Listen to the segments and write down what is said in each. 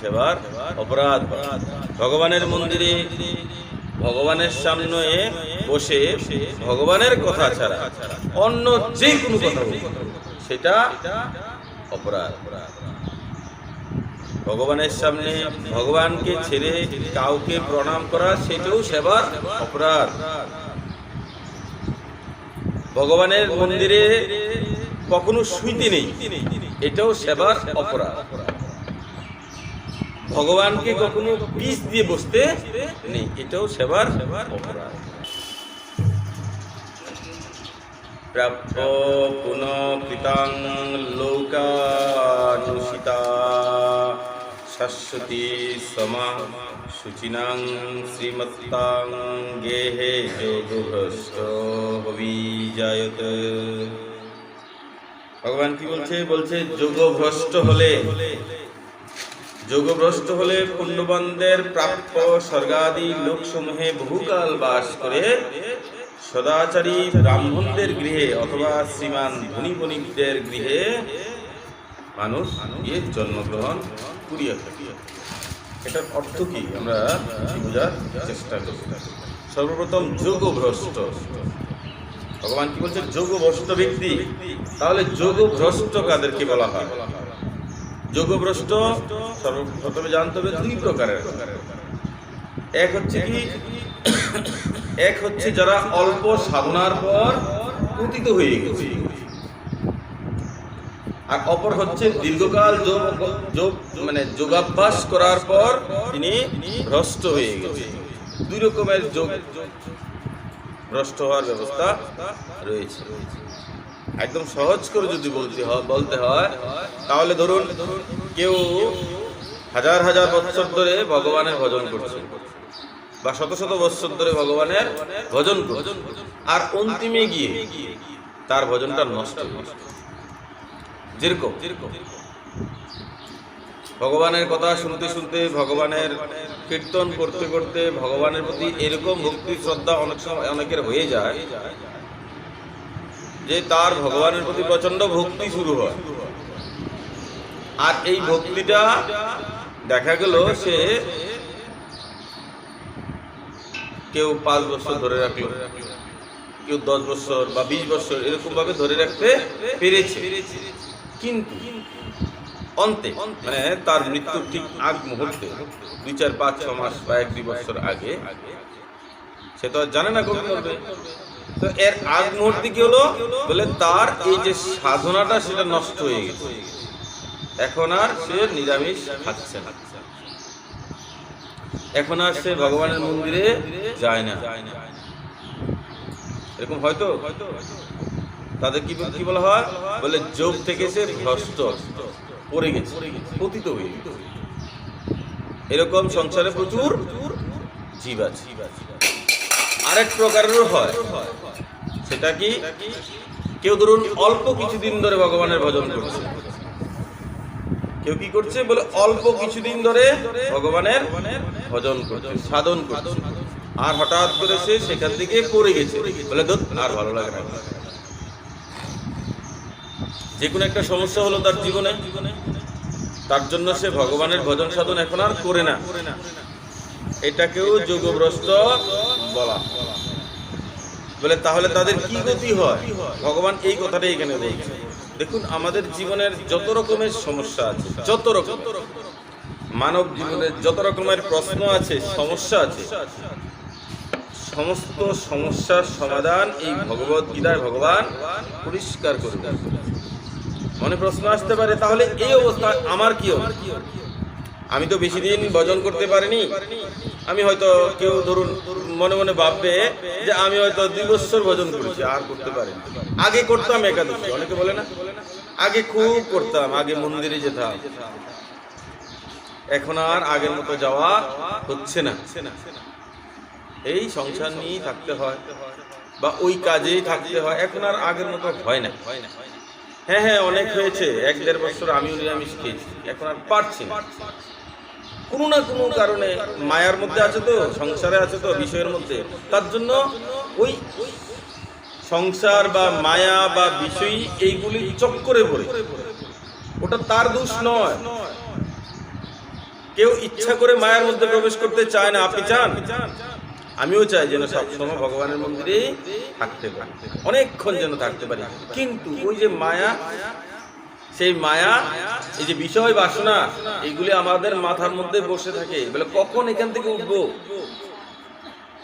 সেবার অপরাধ। ভগবানের মন্দিরে ভগবানের সামনে বসে ভগবানের কথা ছাড়া অন্য যে কোনো কথা সেটা অপরাধ। ভগবানের সামনে ভগবানকে ছেড়ে কাউকে প্রণাম করা সেটাও সেবার অপরাধ। ভগবানের মন্দিরে কখনো শুইতে নেই, এটাও সেবার অপরাধ। ভগবানকে কখনো পিছ দিয়ে বসতে নেই, এটাও সেবার অপরাধ। প্রাপ্য পুনঃকৃতাং লোকানুসিতা শাশ্বতী সমা শুচিনাং শ্রীমত্তাং গেহে যোগভ্রষ্ট অভিজায়ত। ভগবান কি বলছে যোগভ্রষ্ট হলে পুণ্যবানদের প্রাপ্য স্বর্গাদি লোকসমূহে বহুকাল বাস করে সদাচারী ব্রাহ্মণদের গৃহে অথবা শ্রীমান ধনী বণিকদের গৃহে মানুষ গিয়ে জন্মগ্রহণ করিয়া থাকে। এটার অর্থ কি আমরা বোঝার চেষ্টা করি। সর্বপ্রথম যোগভ্রষ্ট, ভগবান কি বলছে? যোগভ্রষ্ট ব্যক্তি। তাহলে যোগভ্রষ্ট কাদেরকে বলা হয়? যোগভ্রষ্ট সর্বপ্রথমে জানতে হবে দুই প্রকারের। এক হচ্ছে যারা অল্প সাধনার পর পতিত হয়ে গেছে, আর অপর হচ্ছে দীর্ঘকাল যোগাভ্যাস করার পর তিনি ভ্রষ্ট হয়ে গেছে। দুই রকমের যোগ ভ্রষ্ট হওয়ার ব্যবস্থা রয়েছে। একদম সহজ করে যদি বলতে হয় তাহলে ধরুন কেউ হাজার হাজার বছর ধরে ভগবানের ভজন করছে বা শত শত বছর ধরে ভগবানের ভজন করছে, আর অন্তিমে গিয়ে তার ভজনটা নষ্ট হয়ে গেছে। যেরকম ভগবানের কথা শুনতে শুনতে, ভগবানের কীর্তন করতে করতে ভগবানের প্রতি এরকম ভক্তি শ্রদ্ধা অনেক সময় অনেকের হয়ে যায় যে তার ভগবানের প্রতি প্রচন্ড ভক্তি শুরু হয়। আর এই ভক্তিটা দেখা গেল সে কেউ 5 বছর ধরে রাখলো, কেউ 10 বছর বা 20 বছর এরকম ভাবে ধরে রাখতে পেরেছে, কিন্তু অন্তে মানে তার মৃত্যুর ঠিক আগ মুহূর্তে 2, 4, 5, 6 মাস বা 1-2 বছর আগে, সে তো জানে না কখন করবে, তো এর আগ মুহূর্তে কি হলো বলে তার এই যে সাধনাটা সেটা নষ্ট হয়ে গেছে। এখন আর সে নিরামিষ খাচ্ছে না, এখন আর সে ভগবানের মন্দিরে যায় না। এরকম হয়তো তাদের কি বলা হয় বলে যোগ থেকে সে ভ্রষ্ট পড়ে গেছে, পতিত হয়ে গেছে। এরকম সংসারে প্রচুর জীব আছে। আরেক প্রকারেরও হয়, সেটা কি কেউ ধরুন অল্প কিছুদিন ধরে ভগবানের ভজন করছে, কেউ কি করছে বলে অল্প কিছুদিন ধরে ভগবানের ভজন করছে, সাধন করছে, আর হঠাৎ করে সে সেখান থেকে পড়ে গেছে বলে আর ভালো লাগে না। যে কোনো একটা সমস্যা হলো তার জীবনে, তার জন্য সে ভগবানের ভজন সাধন এখন আর করে না, এটাকেও যোগভ্রষ্ট বলা বলে। তাহলে তাদের কি গতি হয়? ভগবান এই কথাটাই এখানে বলছে। দেখুন, আমাদের জীবনের যত রকমের সমস্যা আছে, যত রকম মানব জীবনের যত রকমের প্রশ্ন আছে, সমস্যা আছে, সমস্ত সমস্যার সমাধান এই ভগবত গীতায় ভগবান পরিষ্কার করে দেন। মনে প্রশ্ন আসতে পারে, তাহলে এই অবস্থা আমার কি হবে? আমি তো বেশি দিন ভজন করতে পারিনি, আমি হয়তো কেউ ধরুন মনে মনে ভাববে যে আমি হয়তো 2 বছর ভজন করেছি, আর করতে পারিনি। আগে করতাম একাদশী, অনেকে বলে না আগে খুব করতাম, আগে মন্দিরে যেতাম, এখন আর আগের মতো যাওয়া হচ্ছে না। এই সংসার নিয়েই থাকতে হয় বা ওই কাজেই থাকতে হয়, এখন আর আগের মতো হয় না। হ্যাঁ, অনেক হয়েছে, 1-1.5 বছর আমিও নিরামিষ খেয়েছি, এখন আর পারছি না। কোনো না কোনো কারণে মায়ার মধ্যে আছে তো, সংসারে আছে তো, বিষয়ের মধ্যে, তার জন্য ওই সংসার বা মায়া বা বিষয় এইগুলি চক্করে পড়ে, ওটা তার দোষ নয়। কেউ ইচ্ছা করে মায়ার মধ্যে প্রবেশ করতে চায় না। আপনি চান? আমিও চাই যেন সবসময় ভগবানের মন্দিরে থাকতে পারি, অনেকক্ষণ যেন থাকতে পারি। কিন্তু ওই যে মায়া, সেই মায়া, এই যে বিষয় বাসনা, এইগুলি আমাদের মাথার মধ্যে বসে থাকে। বলে কখন এখান থেকে উঠবো,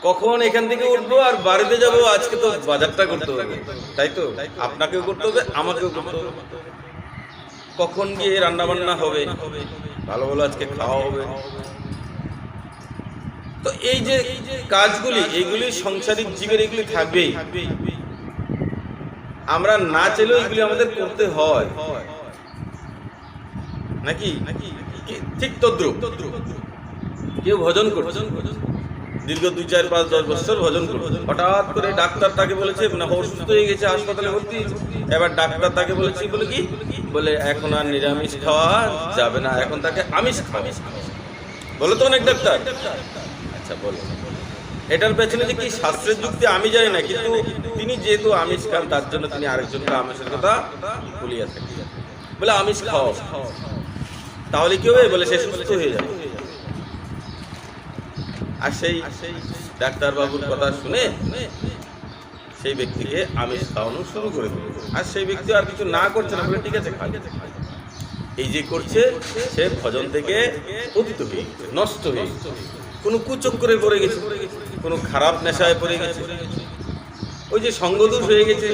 কখন এখান থেকে উঠবো আর বাড়িতে যাবো, আজকে তো বাজারটা করতে হবে, তাই তো? আপনাকেও করতে হবে, আমাকেও করতে হবে। কখন গিয়ে রান্না বান্না হবে, ভালো ভালো আজকে খাওয়া হবে। তো এই যে কাজগুলি, এইগুলি সংসারিক জীবের, এগুলি থাকবেই। আমরা না চাইলেও এগুলি আমাদের করতে হয়, নাকি? ঠিক তদ্রুপ কেউ ভজন করছে, দীর্ঘ 2, 4, 5, 10 বছর ভজন করছে। হঠাৎ করে ডাক্তার তাকে বলেছে না, অসুস্থ হয়ে গেছে, হাসপাতালে ভর্তি। এবার ডাক্তার তাকে বলেছে, বলে কি, বলে এখন আর নিরামিষ খাওয়া যাবে না, এখন তাকে আমিষ খাওয়া। বলো তো অনেক ডাক্তার। আচ্ছা, বলো এটার পেছনে যে কি শাস্ত্রের যুক্তি আমি জানি না, কিন্তু তিনি যেহেতু আমিষ খান, তার জন্য তিনি আরেকজনকে আমিষের কথা বলিয়া থাকি। বলে আমিষ খাও, তাহলে কি হবে? বলে সে সুস্থ হয়ে যাবে। আর সেই ডাক্তার বাবুর কথা শুনে সেই ব্যক্তিকে আমিষ খাওয়ানো শুরু করে দিল। আর সেই ব্যক্তি আর কিছু না করছে না, বলে ঠিক আছে খাই। এই যে করছে, সে ভজন থেকে পতিত হয়ে গেছে, নষ্ট হয়ে গেছে, কোনো কুচক্রে পড়ে গেছে, কোনো খারাপ নেশায় পড়ে গেছে, ওই যে সঙ্গদোষ হয়ে গেছে,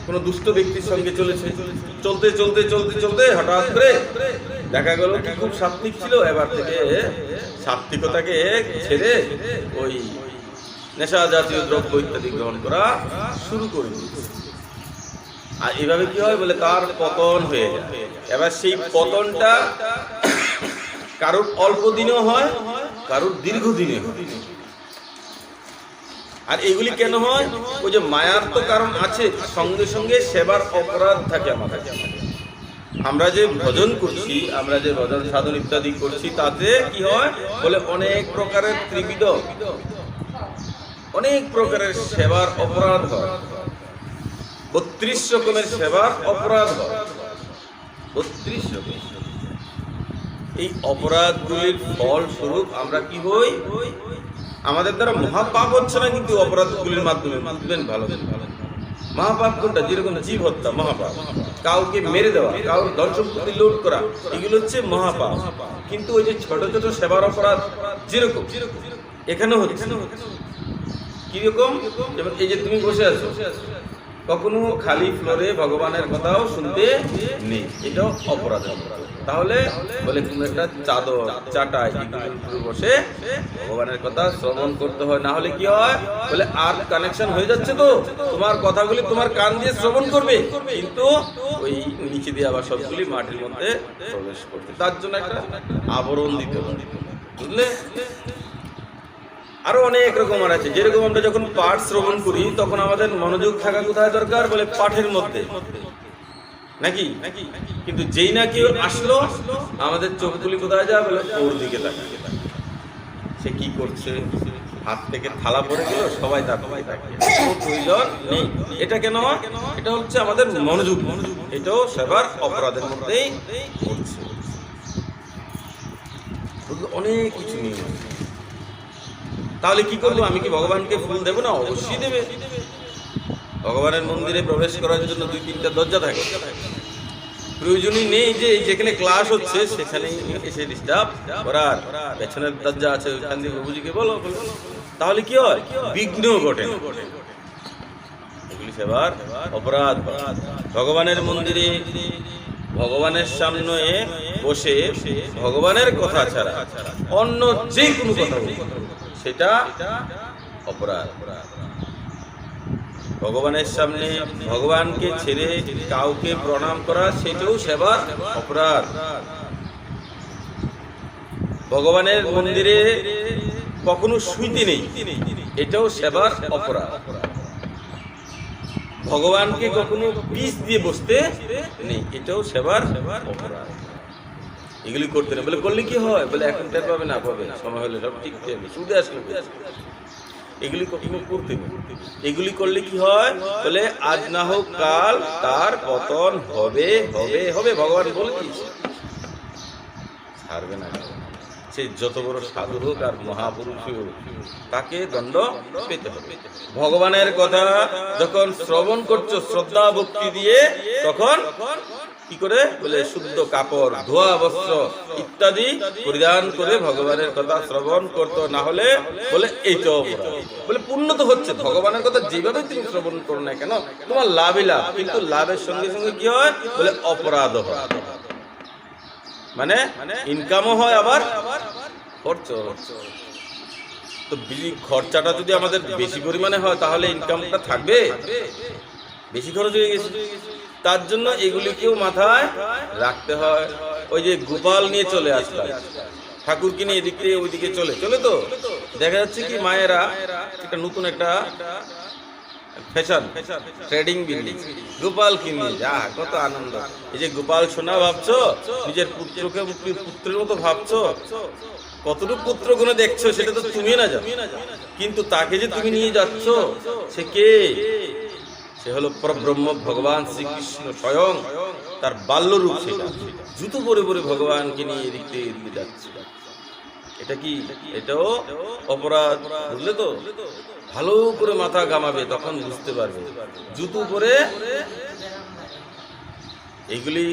কোনো দুষ্ট ব্যক্তির সঙ্গে চলেছে। চলতে চলতে চলতে চলতে হঠাৎ করে দেখা গেল কি খুব সাত্বিক ছিল, এবার থেকে সাত্বিকতাকে ছেড়ে ওই নেশা জাতীয় দ্রব্য ইত্যাদি গ্রহণ করা শুরু করে দিয়েছে। আর এভাবে কি হয়? বলে তার পতন হয়ে যায়। এবার সেই পতনটা কারোর অল্প দিনেও হয়, কারোর দীর্ঘদিনে হয়। আর এগুলি কেন হয়? ওই যে মায়ার তো কারণ আছে, সঙ্গে সঙ্গে সেবার অপরাধ থাকে আমাদের। আমরা যে ভজন করছি, আমরা যে ভজন সাধন ইত্যাদি করছি, তাতে কি হয়? বলে অনেক প্রকারের ত্রিবিধ, অনেক প্রকারের সেবার অপরাধ হয়। 32 রকমের সেবার অপরাধ হয়, 32 রকম। এই অপরাধগুলির ফল স্বরূপ আমরা কি হই? আমাদের দ্বারা মহাপাপ হচ্ছে না, কিন্তু অপরাধগুলির মাধ্যমে বুঝবেন ভালো। মহাপাপ কোনটা? যেরকম জীব হত্যা মহাপাপ, কাউকে মেরে দেওয়া, কাউর ধন সম্পত্তি লুট করা, এগুলো হচ্ছে মহাপাপ। কিন্তু ওই যে ছোট ছোট সেবার অপরাধ যেরকম এখানে হচ্ছে, কিরকম? যেমন এই যে তুমি বসে আছো, কখনো খালি ফ্লোরে ভগবানের কথাও শুনতে নেই, এটাও অপরাধ। তাহলে বলে কোনো একটা চাদর চাটাই বসে ভগবানের কথা শ্রবণ করতে হয়, না হলে কি হয়? বলে আর কানেকশন হয়ে যাচ্ছে, তো তোমার কথাগুলি তোমার কান দিয়ে শ্রবণ করবে, কিন্তু ওই নিচে দিয়ে আবার সবগুলি মাটির মধ্যে প্রবেশ করবে। তার জন্য একটা আবরণ দিতে হবে, বুঝলে? আরো অনেক রকম আছে। যেরকম আমরা যখন পাঠ শ্রবণ করি, তখন আমাদের মনোযোগ থাকা কোথায় দরকার? বলে পাঠের মধ্যে, নাকি? কিন্তু যেই না কেউ আসলো, আমাদের চোখগুলি কোথায় যায়? বলে ওর দিকে তাকায়। সে কি করছে? হাত থেকে থালা পড়ে গেল, সবাই তার দিকে তাকিয়ে, কোনো প্রয়োজন নেই। এটা কেন? এটা হচ্ছে আমাদের মনোযোগ, এটাও সেবার অপরাধের মধ্যেই পড়ছে। অনেক কিছু নিয়ম আছে। তাহলে কি করবো? আমি কি ভগবানকে ফুল দেবো না? অবশ্যই দেবে। ভগবানের মন্দিরে প্রবেশ করার জন্য 2-3টা দরজা থাকে। প্রয়োজনই নেই যে যেখানে ক্লাস হচ্ছে সেখানে এসে ডিস্টার্ব করার। পেছনের দরজা আছে, ওইখান দিয়ে প্রভুজিকে বলো। তাহলে কি হয়? বিঘ্ন ঘটে। এগুলি সেবার অপরাধ। ভগবানের মন্দিরে ভগবানের সামনে বসে ভগবানের কথা ছাড়া অন্য যে কোনো কথা সেটা অপরাধ। ভগবানের সামনে ভগবানকে ছেড়ে কাউকে প্রণাম করা, সেটাও সেবার অপরাধ। ভগবানের মন্দিরে কখনো শুইতে নেই, এটাও সেবার অপরাধ। ভগবানকে কখনো পিছ দিয়ে বসতে নেই, এটাও সেবার অপরাধ। এগুলি করতে নেই। বলে করলে কি হয়? বলে এখন টের পাবে না, পাবে সময় হলে সব ঠিক থাকবে, শুধু আসলে। এগুলি কখনো করতে নেই। এগুলি করলে কি হয়? বলে আজ না হোক কাল তার পতন হবে, হবে, হবে। ভগবান বলে দিয়েছে, ছাড়বে না, সে যত বড় সাধু হোক আর মহাপুরুষ হোক, তাকে দণ্ড পেতে হবে। ভগবানের কথা যখন শ্রবণ করছো শ্রদ্ধা ভক্তি দিয়ে, তখন কি করে বলে শুদ্ধ কাপড়, ধোয়া বস্ত্র ইত্যাদি পরিধান করে ভগবানের কথা শ্রবণ করতো, না হলে বলে এইটা অপরাধ। বলে পুণ্য তো হচ্ছে, ভগবানের কথা যেভাবে তুমি শ্রবণ করো না কেন তোমার লাভই লাভ, কিন্তু লাভের সঙ্গে সঙ্গে কি হয় বলে অপরাধ হয়, মানে ইনকামও হয় আবার খরচ। তো খরচাটা যদি আমাদের বেশি পরিমাণে হয় তাহলে ইনকামটা থাকবে, বেশি খরচ হয়ে গেছে। তার জন্য এগুলিকেও মাথায় রাখতে হয়। ওই যে গোপাল নিয়ে চলে আসলাম, ঠাকুরকে নিয়ে এদিক থেকে ওইদিকে চলে তো দেখা যাচ্ছে কি মায়েরা একটা নতুন একটা ফ্যাশন ট্রেডিং বিল্ডিং, গোপাল কিনে যা কত আনন্দ। এই যে গোপাল সোনা ভাবছো, নিজের পুত্রকে পুত্রের মতো ভাবছো, কতটুকু পুত্র গুণে দেখছো সেটা তো তুমি না জানো, কিন্তু তাকে যে তুমি নিয়ে যাচ্ছ সে কে? সে হলো পরব্রহ্ম ভগবান শ্রীকৃষ্ণ স্বয়ং, তার বাল্যরূপ সেটা। জুতো পরে পরে ভগবানকে নিয়ে এদিক থেকে এদিকে যাচ্ছে, এটা কি? এটাও অপরাধ, বুঝলে তো? ভালো করে মাথা ঘামাবে তখন বুঝতে পারবে। জুতো পরে এইগুলি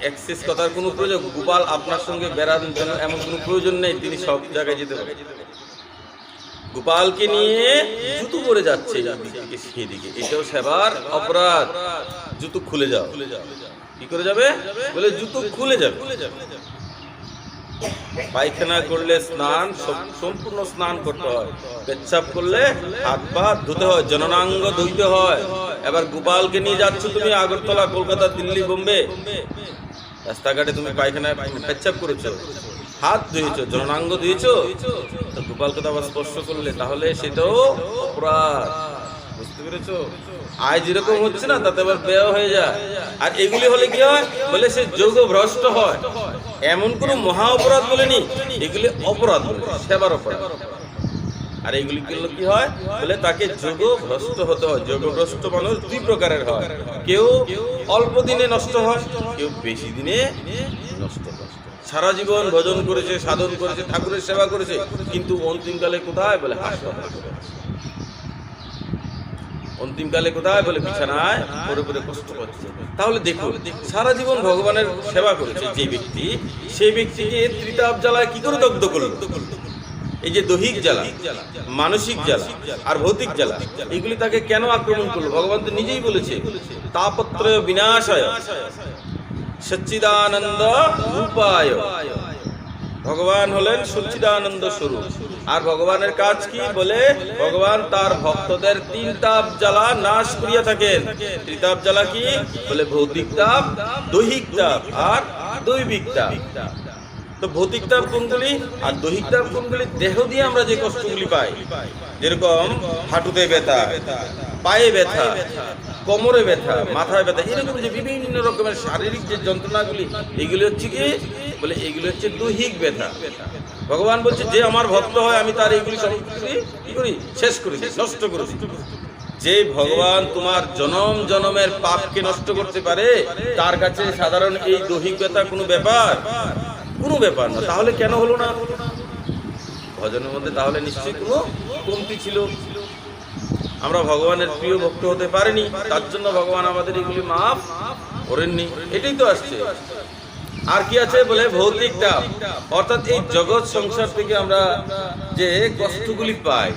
এক্সেস কথার কোনো প্রয়োজন, গোপাল আপনার সঙ্গে বেড়ানোর জন্য এমন কোনো প্রয়োজন নেই, তিনি সব জায়গায় যেতে পারেন। গোপালকে নিয়ে জুতো পরে যাচ্ছে সেদিকে, এটাও সেবার অপরাধ। জুতো খুলে যাও, কি করে যাবে বলে জুতো খুলে যাবে। পায়খানা করলে স্নান সম্পূর্ণ স্নান করতে হয়, পেচ্ছাপ করলে হাত পা ধুতে হয়, জননাঙ্গ ধুইতে হয়। এবার গোপালকে নিয়ে যাচ্ছ তুমি আগরতলা, কলকাতা, দিল্লি, বোম্বে, রাস্তাঘাটে তুমি পায়খানায় পেচ্ছাপ করেছো, হাত ধুয়েছো, জননাঙ্গ ধুয়েছো, তো গোপালকে তো আবার স্পর্শ করলে তাহলে সেটাও অপরাধ, বুঝতে পেরেছো? আয় যেরকম হচ্ছে না তাতে আবার ব্যয় হয়ে যায়। আর এগুলি হলে কি হয় বলে সে যোগ ভ্রষ্ট হয়। এমন কোন মহা অপরাধ বলেনি, এগুলি অপরাধ বলে, সেবার অপরাধ। আর এইগুলি করলে কি হয় বলে তাকে যোগ ভ্রষ্ট হতে হয়। যোগ ভ্রষ্ট মানুষ দুই প্রকারের হয়, কেউ অল্প দিনে নষ্ট হয়, কেউ বেশি দিনে নষ্ট হয়। সারা জীবন ভজন করেছে, সাধন করেছে, ঠাকুরের সেবা করেছে, কিন্তু অন্তিমকালে কোথায় বলে হাসপাতাল, অন্তিমকালে কোথায় বলে বিছানায় পড়ে পড়ে কষ্ট পাচ্ছে। তাহলে দেখো সারা জীবন ভগবানের সেবা করেছে যে ব্যক্তি, সেই ব্যক্তিকে ত্রিতাপ জ্বালায় কি করে দগ্ধ করলো? এই যে দৈহিক জ্বালা, মানসিক জ্বালা আর ভৌতিক জ্বালা, এগুলি তাকে কেন আক্রমণ করলো? ভগবান তো নিজেই বলেছে তাপত্রয় বিনাশায় সচ্চিদানন্দ রূপায়। ভগবান হলেন সচ্চিদানন্দ স্বরূপ। আর ভগবানের কাজ কি বলে? ভগবান তার ভক্তদের তিন তাপ জ্বালা নাশ করিয়া থাকেন। ত্রিতাপ জ্বালা কি বলে? ভৌতিক তাপ, দৈহিক তাপ আর দৈবিক তাপ। তো ভৌতিক তাপ কোনগুলি আর দৈহিক তাপ কোনগুলি? দেহ দিয়ে আমরা যে কষ্টগুলি পাই, যেরকম হাঁটুতে ব্যথা, পায়ে ব্যথা, কোমরে ব্যথা, মাথায় ব্যথা, এরকম যে বিভিন্ন রকমের শারীরিক যে যন্ত্রণাগুলি, এগুলি হচ্ছে কি বলে? এগুলি হচ্ছে দৈহিক ব্যথা। ভগবান বলছে যে আমার ভক্ত হয় আমি তার এইগুলি সব কি করি? শেষ করে দিই, নষ্ট করে দিই। যে ভগবান তোমার জনম জনমের পাপকে নষ্ট করতে পারে, তার কাছে সাধারণ এই দৈহিক ব্যথা কোনো ব্যাপার, কোনো ব্যাপার না। তাহলে কেন হলো না? ভজনের মধ্যে তাহলে নিশ্চয়ই কোনো কমতি ছিল। আমরা ভগবানের প্রিয় ভক্ত হতে পারিনি, তার জন্য ভগবান আমাদের এগুলি মাফ করেননি, এটাই তো আসছে। আর কি আছে বলে? ভৌতিক তাপ, অর্থাৎ এই জগৎ সংসার থেকে আমরা যে কষ্টগুলি পাই,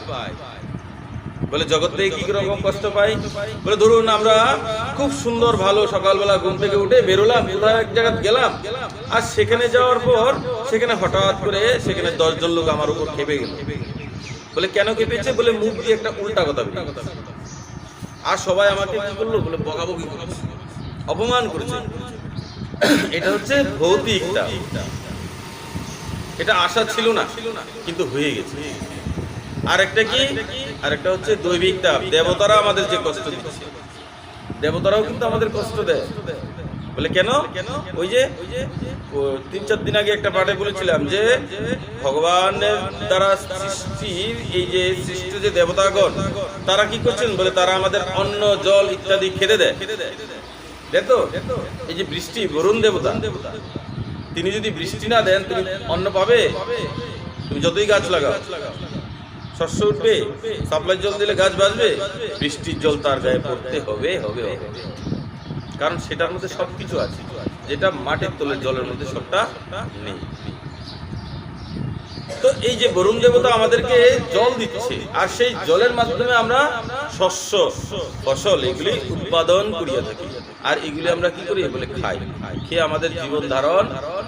বলে জগৎ থেকে কি রকম কষ্ট পাই বলে? ধরুন আমরা খুব সুন্দর ভালো সকালবেলা ঘুম থেকে উঠে বেরোলাম, কোথাও এক জায়গায় গেলাম, আর সেখানে যাওয়ার পর সেখানে হঠাৎ করে সেখানে 10 জন লোক আমার উপর খেপে গেল। বলে কেন খেপেছে বলে? মুখ দিয়ে একটা উল্টা কথা বলে, আর সবাই আমাকে কি করলো বলে? বকাবকি করেছে, অপমান করেছে। এটা হচ্ছে ভৌতিক তাপ। এটা আশা ছিল না কিন্তু হয়ে গেছে। আরেকটা কি? আরেকটা হচ্ছে দৈবিক তাপ। দেবতারা আমাদের যে কষ্ট দিচ্ছে, দেবতারাও কিন্তু আমাদের কষ্ট দেয়। বলে কেন? ওই যে 3-4 দিন আগে একটা পাঠে বলেছিলাম যে ভগবানের দ্বারা সৃষ্টির এই যে সৃষ্ট যে দেবতাগণ, তারা কি করছেন বলে? তারা আমাদের অন্ন জল ইত্যাদি খেতে দেয়। দেখো এই যে বৃষ্টি, বরুণ দেবতা, তিনি যদি বৃষ্টি না দেন তুমি অন্ন পাবে? তুমি যতই গাছ লাগাও শস্য উঠবে? সাপ্লাই জল দিলে গাছ বাঁচবে? বৃষ্টির জল তার গায়ে পড়তে হবে হবে হবে, কারণ সেটার মধ্যে সবকিছু আছে যেটা মাটির তলের জলের মধ্যে সবটা নেই। তো এই যে বরুণ দেবতা আমাদেরকে জল দিচ্ছে, আর সেই জলের মাধ্যমে আমরা শস্য ফসল এগুলি উৎপাদন করিয়া থাকি, আর এগুলি আমরা কি করি বলে খাই, খেয়ে আমাদের জীবন ধারণ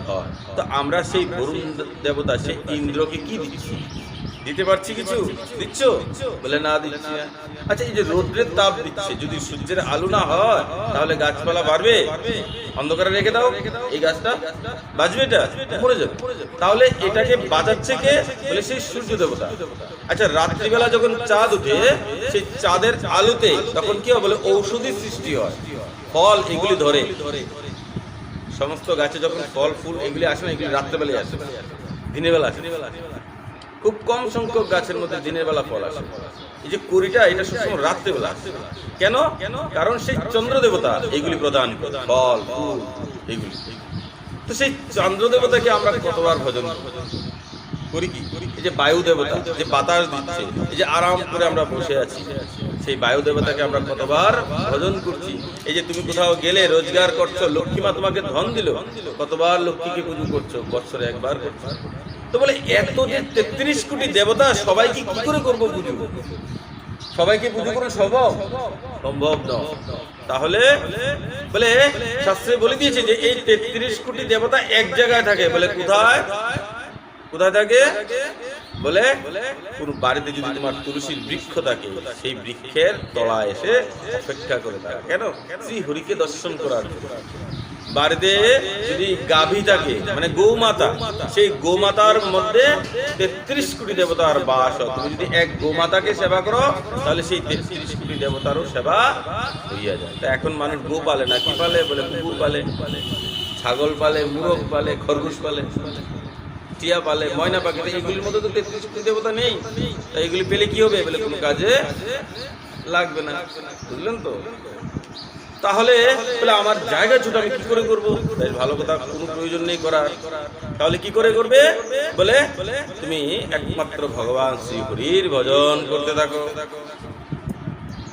হয়। তো আমরা সেই বরুণ দেবতা সেই ইন্দ্রকে কি দিচ্ছি? দিতে পারছি কিছু? দিচ্ছ? বলে না দিচ্ছি না। আচ্ছা, এই যে রৌদ্রের তাপ দিচ্ছে, যদি সূর্যের আলো না হয় তাহলে গাছপালা বাড়বে? অন্ধকারে রেখে দাও, এই গাছটা বাঁচবে? এটা মরে যাবে। তাহলে এটাকে বাঁচাচ্ছে কে? বলে সেই সূর্য দেবতা। আচ্ছা, রাত্রিবেলা যখন চাঁদ উঠে সেই চাঁদের আলোতে তখন কি হয় বলে ঔষধি সৃষ্টি হয়, ফল এগুলি ধরে। সমস্ত গাছে যখন ফল ফুল এগুলি আসে না, এগুলি রাত্রেবেলায় আসে, দিনের বেলা আসে। খুব কম সংখ্যক গাছের মধ্যে দিনের বেলা ফল আসে। এই যে কুড়িটা, এটা সবসময় রাত্রেবেলা। কেন? কারণ সেই চন্দ্র দেবতা এগুলি প্রদান করে, ফল ফুল এগুলি। তো সেই চন্দ্র দেবতাকে আমরা কতবার ভজন করি কি? এই যে বায়ু দেবতা যে বাতাস দিচ্ছে, এই যে আরাম করে আমরা বসে আছি, সেই বায়ু দেবতাকে আমরা কতবার ভজন করছি। এই যে তুমি কোথাও গেলে রোজগার করছো, লক্ষ্মী মা তোমাকে ধন দিল, কতবার লক্ষ্মীকে পুজো করছো? বছরে একবার করছো। তো বলে এত যে 33 কোটি দেবতা সবাইকে কি করে করবো পুজো? সবাইকে পুজো করা সম্ভব নয়। তাহলে বলে শাস্ত্রে বলে দিয়েছে যে এই 33 কোটি দেবতা এক জায়গায় থাকে। বলে কোথায় কোথায় থাকে? বলে কোন বাড়িতে যদি তোমার তুলসীর বৃক্ষ থাকে, সেই বৃক্ষের তলায় এসে অপেক্ষা করে থাকে। কেন? শ্রী হরিকে দর্শন করার জন্য। বাড়িতে যদি গাভী থাকে মানে গৌমাতা, সেই গোমাতার মধ্যে 33 কোটি দেবতার বাস হয়। তুমি যদি এক গোমাতাকে সেবা করো তাহলে সেই 33 কোটি দেবতারও সেবা হইয়া যায়। তো এখন মানুষ গো পালে না, কি পালে? বলে কুকুর পালে, ছাগল পালে, মুরগ পালে, খরগোশ পালে, টিয়া পালে, ময়না পাখি। এগুলির মধ্যে তো 33 কোটি দেবতা নেই। তাই এগুলি পেলে কি হবে? বলে কোনো কাজে লাগবে না। বুঝলেন তো? তাহলে বলে আমার জায়গা ছোট, আমি কি করে করবো? ভালো কথা, কোনো প্রয়োজন নেই করার। তাহলে কি করে করবে? বলে তুমি একমাত্র ভগবান শ্রী হরির ভজন করতে থাকো।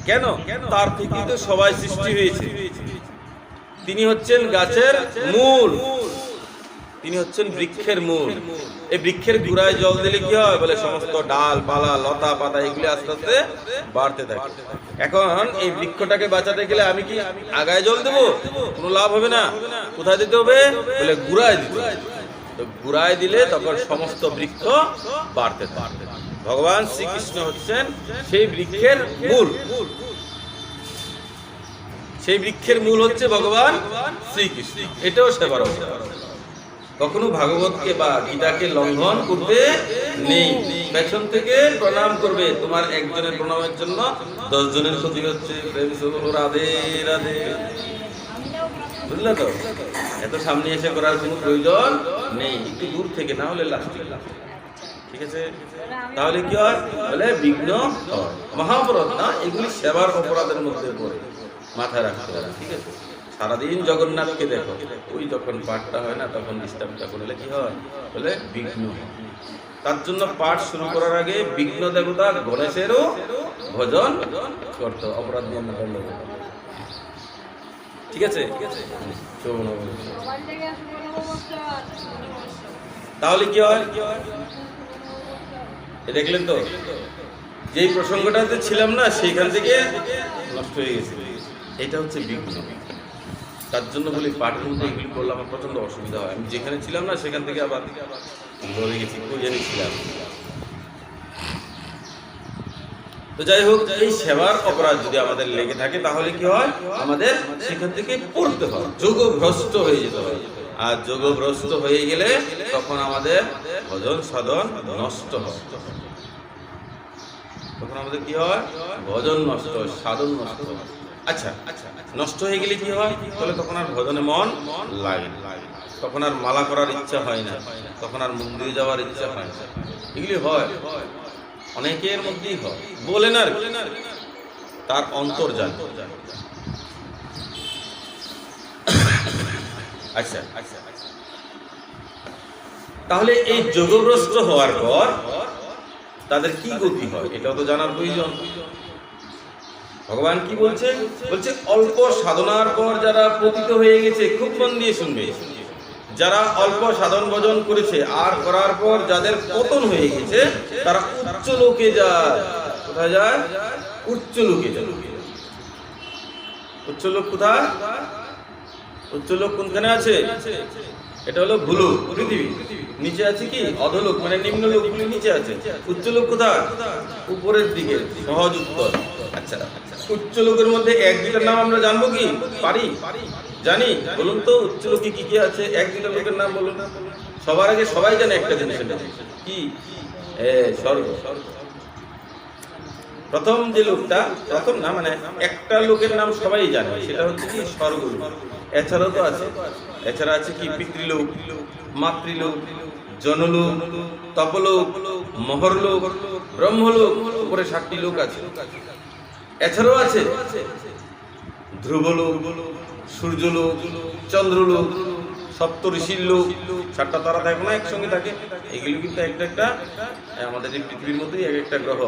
কেন? তার থেকেই তো সবাই সৃষ্টি হয়েছে। তিনি হচ্ছেন গাছের মূল, তিনি হচ্ছেন বৃক্ষের মূল। এই বৃক্ষের গোড়ায় জল দিলে কি হয়? বলে সমস্ত ডাল পালা লতা পাতা এগুলি আস্তে আস্তে বাড়তে থাকে। এখন এই বৃক্ষটাকে বাঁচাতে গেলে আমি কি আগায় জল দেবো? কোনো লাভ হবে না। কোথায় দিতে হবে? বলে গোড়ায় দিতে হবে। তো গোড়ায় দিলে তখন সমস্ত বৃক্ষ বাড়তে থাকে। ভগবান শ্রীকৃষ্ণ হচ্ছেন সেই বৃক্ষের মূল। সেই বৃক্ষের মূল হচ্ছে ভগবান শ্রীকৃষ্ণ। এটাও সেবার অবস্থা। কখনো ভাগবতকে বা গীতাকে লঙ্ঘন করতে নেই। পেছন থেকে প্রণাম করবে। তোমার একজনের প্রণামের জন্য 10 জনের ক্ষতি হচ্ছে। রাধে রাধে। বুঝলে তো? এত সামনে এসে করার কোনো প্রয়োজন নেই, একটু দূর থেকে, না হলে লাস্টে। ঠিক আছে? তাহলে কি হয়? বলে বিঘ্ন হয়। মহাপরাধ না, এগুলি সেবার অপরাধের মধ্যে পড়ে, মাথায় রাখতে হবে। ঠিক আছে? সারাদিন জগন্নাথকে দেখো, ওই যখন পাঠটা হয় না তখন ডিস্টার্বটা করলে কি হয়? বলে বিঘ্ন। তার জন্য পাঠ শুরু করার আগে বিঘ্ন দেবতা গণেশেরও ভজন করতে, অপরাধ নিয়ে না করলে। ঠিক আছে? তাহলে কি হয়? দেখলেন তো, যেই প্রসঙ্গটাতে ছিলাম না সেইখান থেকে নষ্ট হয়ে গেছে। এটা হচ্ছে বিঘ্ন। তার জন্য বলি পাঠের মধ্যে এগুলি করলে আমার প্রচন্ড অসুবিধা হয়। আমি যেখানে ছিলাম না সেখান থেকে আবার ধরে গেছি, কই জানি ছিলাম। তো যাই হোক, এই সেবার অপরাধ যদি আমাদের লেগে থাকে তাহলে কি হয়? আমাদের সেখান থেকে পড়তে হয়, যোগভ্রষ্ট হয়ে যেতে হয়। আর যোগভ্রষ্ট হয়ে গেলে তখন আমাদের ভজন সাধন নষ্ট হয়। তখন আমাদের কি হয়? ভজন নষ্ট হয়, সাধন নষ্ট হয়। আচ্ছা, নষ্ট হয়ে গেলে কি হয়? তাহলে তখন আর ভজনে মন লাগে না, তখন আর মালা করার ইচ্ছা হয় না, তখন আর মন্দিরে যাওয়ার ইচ্ছা হয় না। এগুলি হয়, অনেকের মধ্যেই হয়। বলেন আর তার অন্তর্জাল। আচ্ছা, তাহলে এই যোগভ্রষ্ট হওয়ার পর তাদের কি গতি হয় এটাও তো জানার প্রয়োজন। ভগবান কি বলছে? বলছে অল্প সাধনার পর যারা পতিত হয়ে গেছে, খুব মন দিয়ে শুনবে, যারা অল্প সাধন ভজন করেছে আর করার পর যাদের পতন হয়ে গেছে তারা উচ্চ লোকে যায়। কোথায় যায়? উচ্চ লোকে যায়। উচ্চ লোক কোথায়? উচ্চ লোক কোনখানে আছে? এটা হলো ভূলোক, পৃথিবী। নিচে আছে কি অধলোক, মানে নিম্ন লোকগুলি নিচে আছে। উচ্চ লোক কোথায়? উপরের দিকে। সহজ উত্তর। আচ্ছা, উচ্চ লোকের মধ্যে এক দুটার নাম আমরা জানবো কি? পারি? জানি? বলুন তো উচ্চ লোকে কি কি আছে? এক দুটা লোকের নাম বলুন। সবার আগে সবাই জানে একটা জিনিস, কি? স্বর্গ। প্রথম যে লোকটা, প্রথম না মানে একটা লোকের নাম সবাই জানে, সেটা হচ্ছে কি স্বর্গলোক। এছাড়াও তো আছে, এছাড়া আছে কি পিতৃলোক, মাতৃলোক, জনলোক, তপলোক, মহরলোক, ব্রহ্মলোক, উপরে 7টি লোক আছে। এছাড়াও আছে ধ্রুবলোক, সূর্যলোক, চন্দ্রলোক, সপ্তঋষির লোক। 7টা তারা থাকে না, একসঙ্গে থাকে। এগুলো কিন্তু একটা একটা আমাদের এই পৃথিবীর মধ্যেই এক একটা গ্রহ।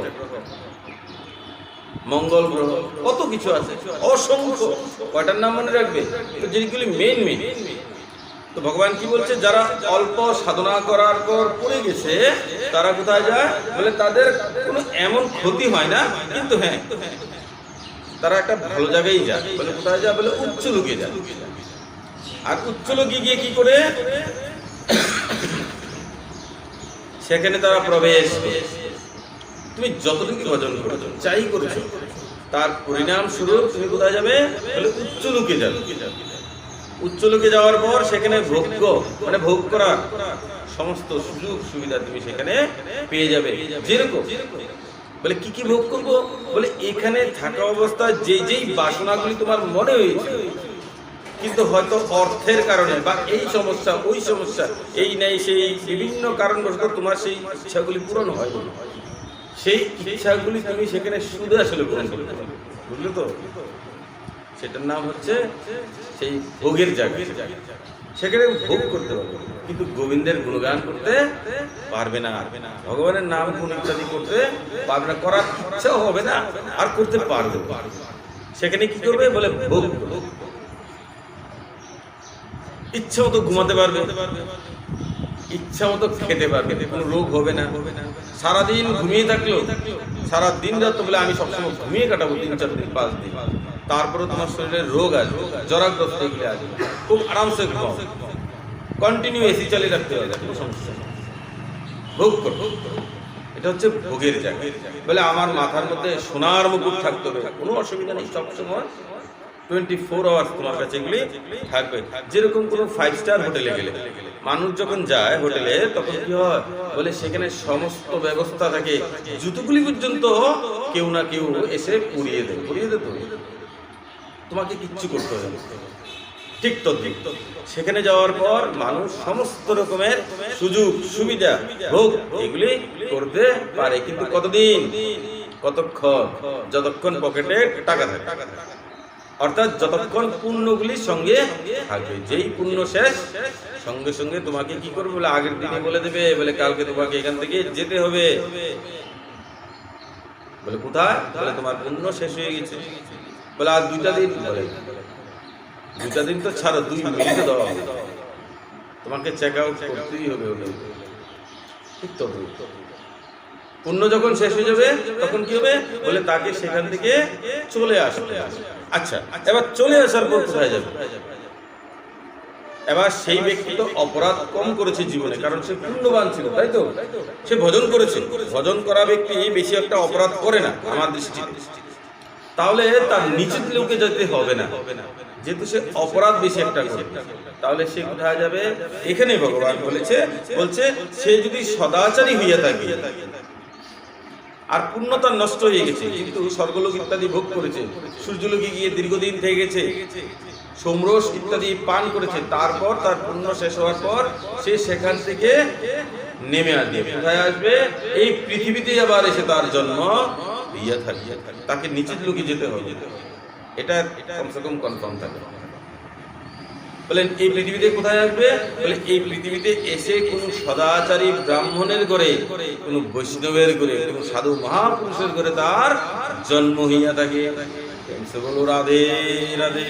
মঙ্গল গ্রহ, কত কিছু আছে, অসংখ্য। কয়টার নাম মনে রাখবে? তো যেগুলি মেইন মেইন। তো ভগবান কি বলছে? যারা অল্প সাধনা করার পর পড়ে গেছে তারা কোথায় যায়? বলে তাদের কোনো এমন ক্ষতি হয় না, কিন্তু হ্যাঁ তারা একটা ভালো জায়গায় যায়। বলে কোথায় যায়? বলে উচ্চ লোকে যায়। আর উচ্চ লোকে গিয়ে কি করে? সেখানে তারা প্রবেশ। তুমি যতটুকু ভজন করেছো, চাই করেছো, তার পরিণাম স্বরূপ তুমি কোথায় যাবে? বলে উচ্চ লোকে যাবে। উচ্চ লোকে যাওয়ার পর সেখানে ভোগ্য মানে ভোগ করার সমস্ত সুযোগ সুবিধা তুমি সেখানে পেয়ে যাবে। যেরকম বলে কি কি ভোগ করবো? বলে এখানে থাকা অবস্থায় যেই বাসনাগুলি তোমার মনে হয়েছে, কিন্তু হয়তো অর্থের কারণে বা এই সমস্যা ওই সমস্যা, এই নেই সেই বিভিন্ন কারণবশত তোমার সেই ইচ্ছাগুলি পূরণ হয়, সেই ইচ্ছাগুলি তুমি সেখানে সুদে আসলে পূরণ করতে পারবে। বুঝলে তো? সেটার নাম হচ্ছে সেই ভোগের জায়গা। সেখানে ভোগ করতে পারবে, কিন্তু গোবিন্দের গুণগান করতে পারবে না, ভগবানের নাম গুণ ইত্যাদি করতে পারবে না, করার ইচ্ছাও হবে না, আর করতে পারবে। সেখানে কি করবে? বলে ভোগ। ইচ্ছা মতো ঘুমাতে পারবে, ইচ্ছা মতো খেতে পারবে, কোনো রোগ হবে না। সারাদিন ঘুমিয়ে থাকলো, সারা দিন রাত বলে আমি সবসময় ঘুমিয়ে কাটাবো 3-4 দিন 5 দিন, তারপরে তোমার শরীরে রোগ আসবে, জরাগ্রস্ত এগুলো আসবে। খুব আরামসে ঘুমাও, কন্টিনিউ এসি চালিয়ে রাখতে হবে, কোনো সমস্যা নেই। ভোগ করো, এটা হচ্ছে ভোগের জায়গা। বলে আমার মাথার মধ্যে সোনার মুকুট থাকতে হবে, কোনো অসুবিধা নেই, সবসময় 24 আওয়ার্স তোমার কাছে এগুলি থাকবে। যেরকম কোনো 5 স্টার হোটেলে গেলে মানুষ যখন যায় হোটেলে, তখন কি হয়? বলে সেখানে সমস্ত ব্যবস্থা থাকে, জুতোগুলি পর্যন্ত কেউ না কেউ এসে পুড়িয়ে দেয়, তোমাকে কিচ্ছু করতে হবে। ঠিক তো, সেখানে যাওয়ার পর মানুষ সমস্ত রকমের সুযোগ সুবিধা ভোগ এগুলি করতে পারে, কিন্তু কতদিন, কতক্ষণ? যতক্ষণ পকেটে টাকা থাকে, অর্থাৎ যতক্ষণ পুণ্যগুলি সঙ্গে থাকবে। যেই পুণ্য শেষ, সঙ্গে সঙ্গে তোমাকে কি করবে? বলে আগের দিনে বলে দেবে, বলে কালকে তোমাকে এখান থেকে যেতে হবে। বলে কোথায়? বলে তোমার পুণ্য শেষ হয়ে গেছে। বলে আর 2টা দিন, বলে 2টা দিন তো ছাড়ো, 2 মিনিট দাও, তোমাকে চেক আউট করতেই হবে। ঠিক তো, পুণ্য যখন শেষ হয়ে যাবে তখন কি হবে? বলে তাকে সেখান থেকে চলে আসবে। আচ্ছা, এবার চলে আসার পর কোথায় যাবে? এবার সেই ব্যক্তি তো অপরাধ কম করেছে জীবনে, কারণ সে পুণ্যবান ছিল, তাই তো? সে ভজন করেছে, ভজন করা ব্যক্তি বেশি একটা অপরাধ করে না আমার দৃষ্টিতে। তাহলে তার নিচের লোকে যেতে হবে না, যেহেতু সে অপরাধ বেশি একটা করে। তাহলে সে কোথায় যাবে? এখানে ভগবান বলছে সে যদি সদাচারী হইয়া থাকে আর পুণ্যতা নষ্ট হয়ে গেছে, কিন্তু স্বর্গলোক ইত্যাদি ভোগ করেছে, সূর্যলোকে গিয়ে দীর্ঘদিন থেকে গেছে, সোমরস ইত্যাদি পান করেছে, তারপর তার পুণ্য শেষ হওয়ার পর সে সেখান থেকে নেমে আসবে। কোথায় আসবে? এই পৃথিবীতে আবার এসে তার জন্ম ইয়া থাকে, তাকে নিচের লোকে যেতে হবে, এটা কমসে কম কনফার্ম থাকে। বলেন এই পৃথিবীতে কোথায় আসবে? বলে এই পৃথিবীতে এসে কোন সদাচারী ব্রাহ্মণের ঘরে, কোন বৈষ্ণবের ঘরে, কোন সাধু মহাপুরুষের ঘরে তার জন্ম হইয়া থাকে। বলো রাধে রাধে।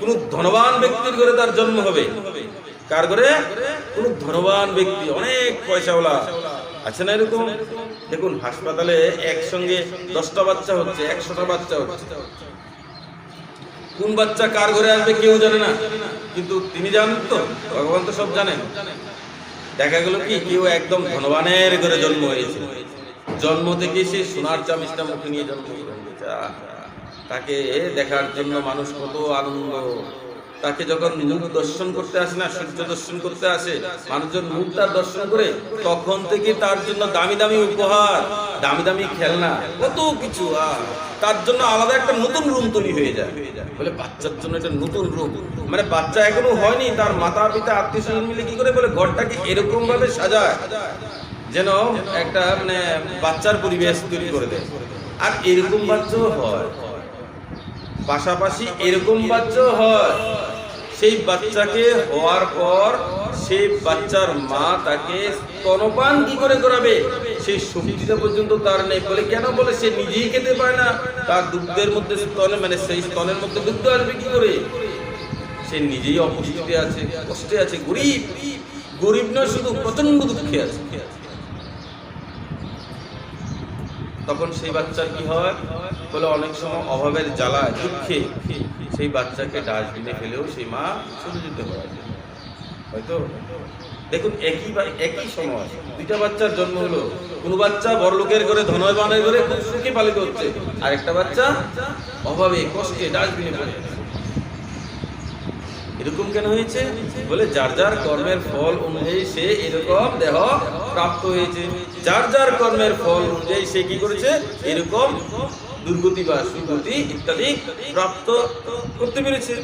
কোন ধনবান ব্যক্তির ঘরে তার জন্ম হবে। কার ঘরে? কোন ধনবান ব্যক্তি, অনেক পয়সাওয়ালা আছে না এরকম? দেখুন হাসপাতালে একসঙ্গে 10টা বাচ্চা হচ্ছে, 100টা বাচ্চা হচ্ছে। কোন বাচ্চা কার ঘরে আসবে কেউ জানে না, কিন্তু তিনি জানেন তো, ভগবান তো সব জানেন। দেখা গেল কি কেউ একদম ধনবানের ঘরে জন্ম হয়েছে, জন্ম থেকে সে সোনার চামিচটা মুখে নিয়ে জন্ম হয়েছে। তাকে দেখার জন্য মানুষ কত আনন্দ। তাকে যখন মুখ দর্শন করতে আসে না, সূর্য দর্শন করতে আসে, মানুষজন মুখ তার দর্শন করে, তখন থেকে তার জন্য দামি দামি উপহার, দামি দামি খেলনা, কত কিছু। তার জন্য আলাদা একটা নতুন রুম তৈরি হয়ে যায়। বলে বাচ্চার জন্য একটা নতুন রুম, মানে বাচ্চা এখনো হয়নি, তার মাতা পিতা আত্মীয় স্বজন মিলে কি করে বলে ঘরটাকে এরকম ভাবে সাজায় যেন একটা মানে বাচ্চার পরিবেশ তৈরি করে দেয়। আর এরকম বাচ্চাও হয়, পাশাপাশি এরকম বাচ্চাও হয়। সেই বাচ্চাকে হওয়ার পর সেই বাচ্চার মা তাকে স্তনপান কি করে করাবে সেই শক্তিটা পর্যন্ত তার নেই। বলে কেন? বলে সে নিজেই খেতে পায় না, তার দুগ্ধের মধ্যে স্তনে মানে সেই স্তনের মধ্যে দুগ্ধ আসবে কি করে? সে নিজেই অপুষ্টিতে আছে, কষ্টে আছে, গরিব। গরিব নয় শুধু, প্রচন্ড দুঃখে আছে। তখন সেই বাচ্চার কি হয়? বলে অনেক সময় অভাবের জ্বালায়, দুঃখে সেই বাচ্চাকে ডাস্টবিনে ফেলেও সেই মা চলে যেতে পারে হয়তো। দেখুন একই সময় দুইটা বাচ্চার জন্ম হলো। কোন বাচ্চা বড়লোকের ঘরে, ধনবানের ঘরে খুব সুখে পালিত হচ্ছে, আর একটা বাচ্চা অভাবে কষ্টে ডাস্টবিনে পড়ে। এরকম কেন হয়েছে? বলে যার যার কর্মের ফল অনুযায়ী সে এরকম দেহ প্রাপ্ত হয়েছে। যার যার কর্মের ফল অনুযায়ী সে কি করেছে? এরকম দুর্গতি বা সুগতি ইত্যাদি প্রাপ্ত করতে পেরেছে।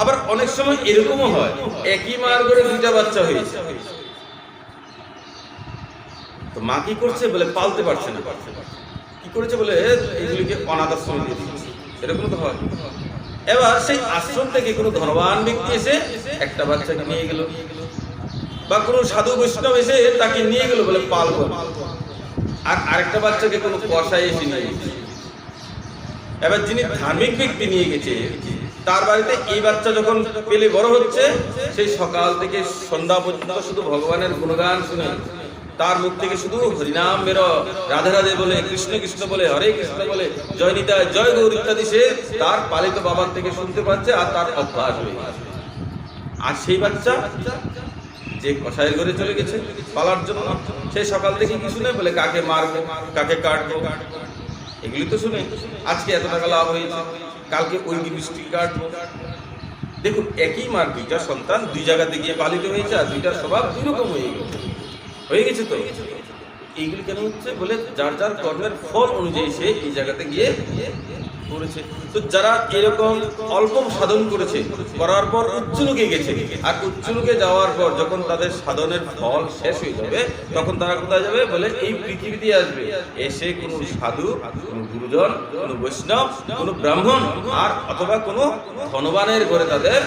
আবার অনেক সময় এরকমও হয়, একই মার ঘরে দুইটা বাচ্চা হয়েছে, তো মা কি করছে? বলে পালতে পারছে না। কি করেছে? বলে এগুলিকে অনাথ আশ্রমে দিয়ে দিচ্ছে। এরকম তো হয়। এবার সেই আশ্রম থেকে কোনো ধনবান ব্যক্তি এসে একটা বাচ্চাকে নিয়ে গেল, বা কোনো সাধু বৈষ্ণব এসে তাকে নিয়ে গেল, বলে পালবো। আর আরেকটা বাচ্চাকে কোনো কসাই এসে নিয়ে গেছে। এবার যিনি ধার্মিক ব্যক্তি নিয়ে গেছে তার বাড়িতে এই বাচ্চা যখন পেলে বড় হচ্ছে, সেই সকাল থেকে সন্ধ্যা পর্যন্ত শুধু ভগবানের গুণগান শুনে, তার মুখ থেকে শুধু হরিনাম বেরো, রাধে রাধে বলে, কৃষ্ণ কৃষ্ণ বলে, হরে কৃষ্ণ বলে, জয় নিতাই, জয় গৌর ইত্যাদি সে তার পালিত বাবার থেকে শুনতে পাচ্ছে, আর তার অভ্যাস হয়ে গেছে। আর সেই বাচ্চা যে কসাইয়ের ঘরে চলে গেছে পালার জন্য, সে সকাল থেকে কি শুনে? বলে কাকে মারবো, কাকে কাটবো, এগুলি তো শুনে। আজকে এত টাকা লাভ হয়েছে, কালকে ওই বৃষ্টি কাটবো। দেখুন একই মার দুইটা সন্তান দুই জায়গাতে গিয়ে পালিত হয়েছে, আর দুইটার স্বভাব দুই রকম হয়ে গেছে। তো এইগুলি কেন হচ্ছে? বলে যার যার কর্মের ফল অনুযায়ী সে এই জায়গাতে গিয়ে করেছে। তো যারা এরকম অল্প সাধন করেছে, করার পর উচ্চলোকে গেছে, আর উচ্চলোকে যাওয়ার পর যখন তাদের সাধনের ফল শেষ হয়ে যাবে, তখন তারা কোথায় যাবে? বলে এই পৃথিবীতে আসবে, এসে কোনো সাধু, কোনো গুরুজন, কোনো বৈষ্ণব, কোনো ব্রাহ্মণ, আর অথবা কোনো ধনবানের ঘরে তাদের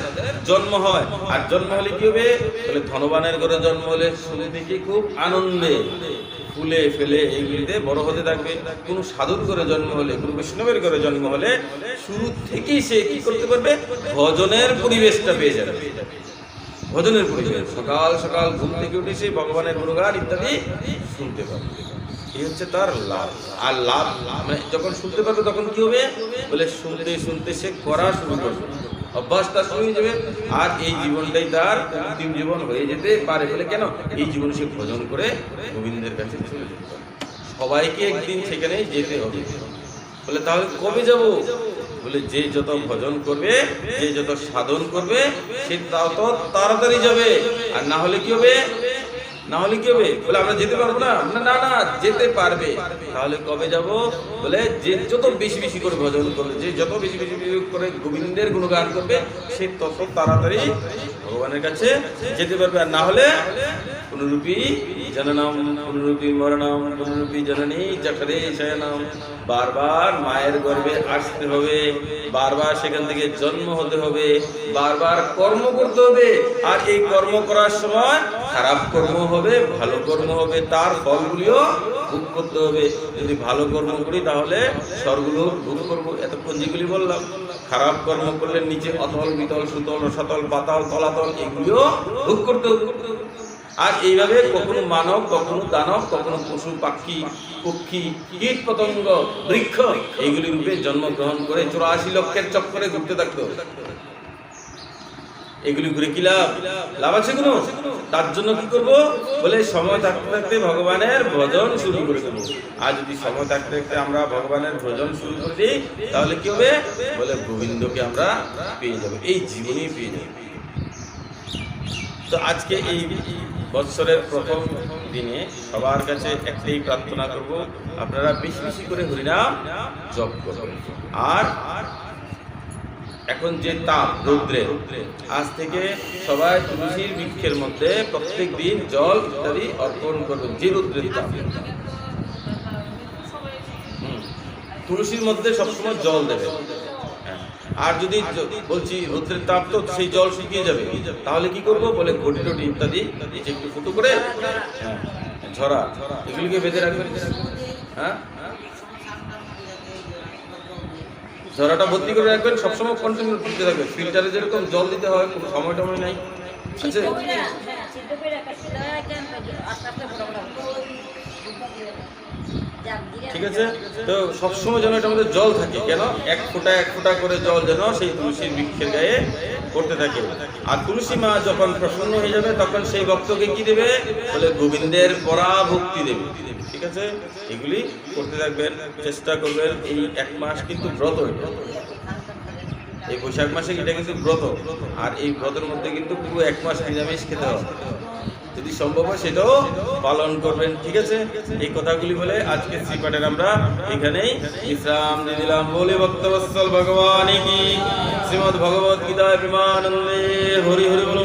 জন্ম হয়। আর জন্ম হলে কি হবে? বলে ধনবানের ঘরে জন্ম হলে শুনে থেকে খুব আনন্দে ফুলে ফেলে এইগুলিতে বড় হতে থাকবে। কোনো সাধুর ঘরে জন্ম হলে, কোনো বৈষ্ণবের ঘরে জন্ম হলে শুরু থেকেই সে কি করতে পারবে? ভজনের পরিবেশটা পেয়ে যাবে। ভজনের পরিবেশ, সকাল সকাল ঘুম থেকে উঠে সে ভগবানের গুণগান ইত্যাদি শুনতে পারবে। এই হচ্ছে তার লাভ। আর লাভ মানে যখন শুনতে পারবে তখন কি হবে? বলে শুনতে শুনতে সে করা শুরু করবে, অভ্যাসটা শুরু হয়ে যাবে। আর এই জীবনটাই তার অন্তিম জীবন হয়ে যেতে পারে। বলে কেন? এই জীবনে সে ভজন করে গোবিন্দের কাছে চলে যেতে পারে। সবাইকে একদিন সেখানে যেতে হবে। বলে তাহলে কবে যাব? বলে যে যত ভজন করবে, যে যত সাধন করবে, সে তত তাড়াতাড়ি যাবে। আর না হলে কি হবে? না হলে কি হবে? বলে আমরা যেতে পারবো না। না না না, যেতে পারবে। তাহলে কবে যাব? বলে যে যত বেশি বেশি করে ভজন করবে, যে যত বেশি বেশি করে গোবিন্দের গুণগান করবে, সে তত তাড়াতাড়ি ভগবানের কাছে যেতে পারবে। আর না হলে পুনরূপী জননম পুনরূপী মরণম পুনরূপী জননী জঠরে শয়নম, বারবার মায়ের গর্ভে আসতে হবে, বারবার সেখান থেকে জন্ম হতে হবে, বারবার কর্ম করতে হবে। আর এই কর্ম করার সময় খারাপ কর্ম হবে, ভালো কর্ম হবে, তার ফলগুলিও ভোগ করতে হবে। যদি ভালো কর্ম করি তাহলে স্বর্গলোক ভোগ করবো। এতক্ষণ যেগুলি বললাম, খারাপ কর্ম করলে নিচে অতল বিতল সুতল রসাতল পাতাল তলাতল এগুলিও ভোগ করতে হবে। আর এইভাবে কখনো মানব, কখনো দানব, কখনো পশু পাখি পক্ষী কীট পতঙ্গ বৃক্ষ এইগুলি রূপে জন্মগ্রহণ করে 84 লক্ষের চক্করে ঘুরতে থাকতো। এগুলি ঘুরে কি লাভ? লাভ আছে কোনো? তার জন্য কি করব? বলে সময় থাকতে থাকতে ভগবানের ভজন শুরু করে দেবো। আর যদি সময় থাকতে থাকতে আমরা ভগবানের ভজন শুরু করে দিই তাহলে কি হবে? বলে গোবিন্দকে আমরা পেয়ে যাবো, এই জীবনেই পেয়ে যাবো। তো আজকে এই বৎসরের প্রথম দিনে সবার কাছে একটাই প্রার্থনা করব, আপনারা বেশি বেশি করে হরিনাম জপ করবেন। আর এখন যে তাপ রৌদ্রে, আজ থেকে সবাই তুলসীর বৃক্ষের মধ্যে প্রত্যেক দিন জল ইত্যাদি অর্পণ করবেন। যে রৌদ্রের তাপ, তুলসীর মধ্যে সবসময় জল দেবে। আর যদি বলছি রৌদ্রের তাপ, তো সেই জল শুকিয়ে যাবে, তাহলে কি করব? বলে ঘটি টটি ইত্যাদি একটু ফুটো করে ঝরা এগুলিকে বেঁধে রাখবেন। হ্যাঁ, ঝরাটা ভর্তি করে রাখবেন, সবসময় কন্টিনিউ দিতে থাকবেন। ফিল্টারে যেরকম জল দিতে হয়, কোনো সময় টময় নাই। আচ্ছা, ঠিক আছে। তো সবসময় যেন এটার মধ্যে জল থাকে। কেন? এক ফোঁটা করে জল যেন সেই তুলসীর বৃক্ষের গায়ে পড়তে থাকে। আর তুলসী মা যখন প্রসন্ন হয়ে যাবে তখন সেই ভক্তকে কি দেবে? বলে গোবিন্দের পরাভক্তি দেবে। ঠিক আছে, এগুলি করতে থাকবেন, চেষ্টা করবেন। এই 1 মাস কিন্তু ব্রত, এই বৈশাখ মাসে এটা কিন্তু ব্রত। আর এই ব্রতের মধ্যে কিন্তু পুরো 1 মাস নিরামিষ খেতে হবে। যদি সম্ভব হয় সেটাও পালন করবেন। ঠিক আছে, এই কথাগুলি বলে আজকে শ্রীপাঠের আমরা এখানেই বিশ্রাম দিয়ে দিলাম। বলে ভক্তবৎসল ভগবান কি শ্রীমদ্ ভগবদ গীতায় প্রেমানন্দে হরি হরি বল।